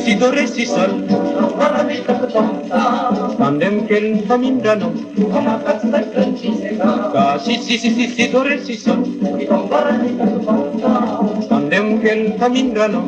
Si do re si sol tandem kel famindrano ka si do re si sol tandem kel famindrano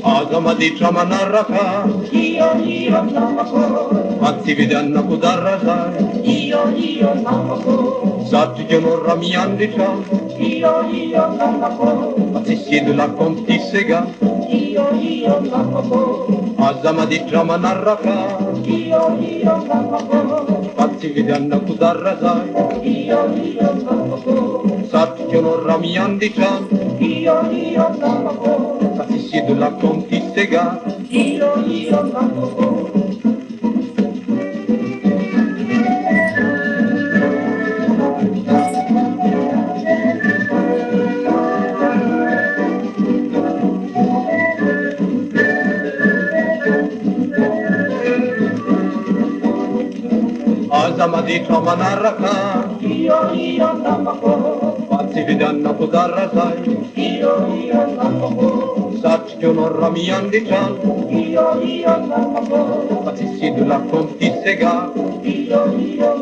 Azamadi chamanaraka Io namako Attividannaku darrazai Io namako Sattigiano ramiandica Io namako Atsisidula contisega Io namako Azamadi chamanaraka Io namako Attividannaku darrazai Io namako Sattigiano ramiandica Io namako Atsisidula contisega Io namako Azamadi chamanaraka Io namako Attividannaku darrazai Io namako Sattigiano ramiandica Io namako Atsisidula contisega Io